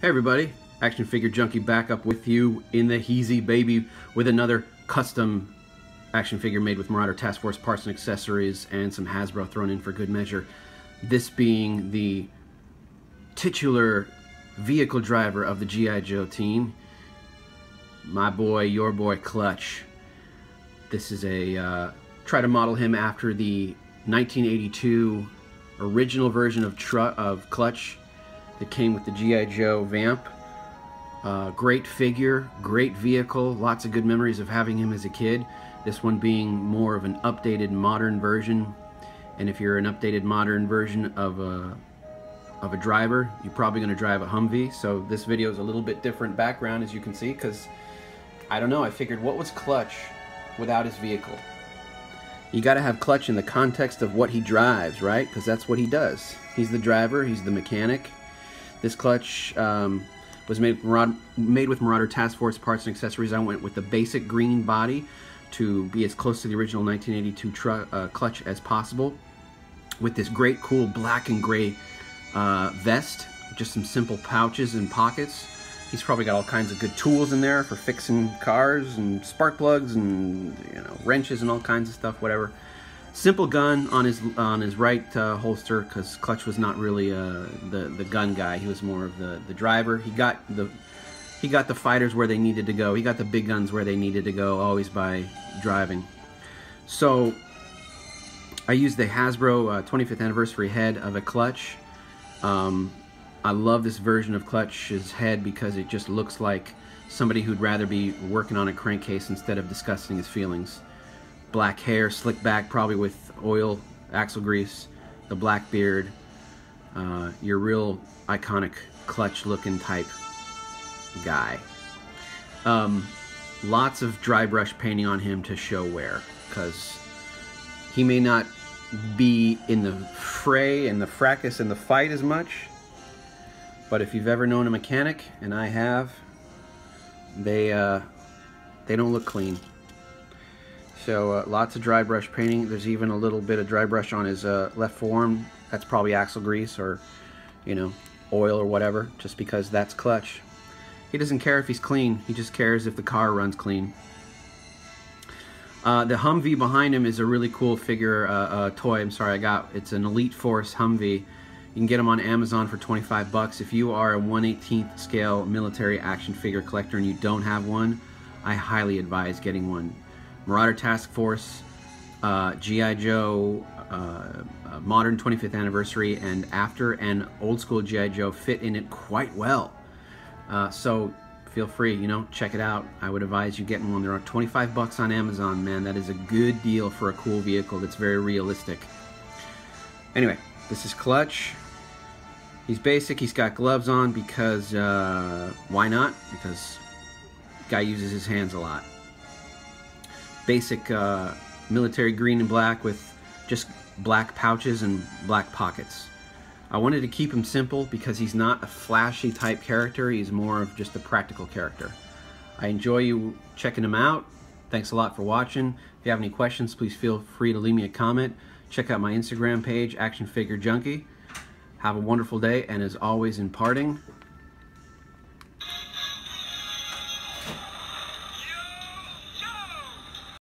Hey everybody, Action Figure Junkie back up with you in the Heezy baby with another custom action figure made with Marauder Task Force parts and accessories and some Hasbro thrown in for good measure. This being the titular vehicle driver of the G.I. Joe team, my boy, your boy, Clutch. This is a, try to model him after the 1982 original version of Clutch that came with the G.I. Joe Vamp. Great figure, great vehicle, lots of good memories of having him as a kid. This one being more of an updated modern version. And if you're an updated modern version of a driver, you're probably going to drive a Humvee. So this video is a little bit different background, as you can see, because I don't know, I figured what was Clutch without his vehicle? You got to have Clutch in the context of what he drives, right? Because that's what he does. He's the driver, he's the mechanic. This Clutch was made with Marauder Task Force parts and accessories. I went with the basic green body to be as close to the original 1982 Clutch as possible, with this great cool black and gray vest, just some simple pouches and pockets. He's probably got all kinds of good tools in there for fixing cars and spark plugs and, you know, wrenches and all kinds of stuff, whatever. Simple gun on his right holster, because Clutch was not really the gun guy. He was more of the driver. He got the fighters where they needed to go. He got the big guns where they needed to go, always by driving. So I used the Hasbro 25th anniversary head of a Clutch. I love this version of Clutch's head because it just looks like somebody who'd rather be working on a crankcase instead of discussing his feelings. Black hair, slicked back, probably with oil, axle grease, the black beard, your real iconic Clutch looking type guy. Lots of dry brush painting on him to show wear, because he may not be in the fray and the fracas and the fight as much, but if you've ever known a mechanic, and I have, they don't look clean. So lots of dry brush painting. There's even a little bit of dry brush on his left forearm. That's probably axle grease or, you know, oil or whatever, just because that's Clutch. He doesn't care if he's clean. He just cares if the car runs clean. The Humvee behind him is a really cool figure, toy. I'm sorry, it's an Elite Force Humvee. You can get them on Amazon for 25 bucks. If you are a 1/18th scale military action figure collector and you don't have one, I highly advise getting one. Marauder Task Force, G.I. Joe, modern 25th anniversary, and after, and old school G.I. Joe fit in it quite well. So feel free, you know, check it out. I would advise you getting one. There are 25 bucks on Amazon, man. That is a good deal for a cool vehicle that's very realistic. Anyway, this is Clutch. He's basic. He's got gloves on because, why not? Because guy uses his hands a lot. Basic military green and black with just black pouches and black pockets. I wanted to keep him simple because he's not a flashy type character. He's more of just a practical character. I enjoy you checking him out. Thanks a lot for watching. If you have any questions, please feel free to leave me a comment. Check out my Instagram page, Action Figure Junkie. Have a wonderful day, and as always in parting,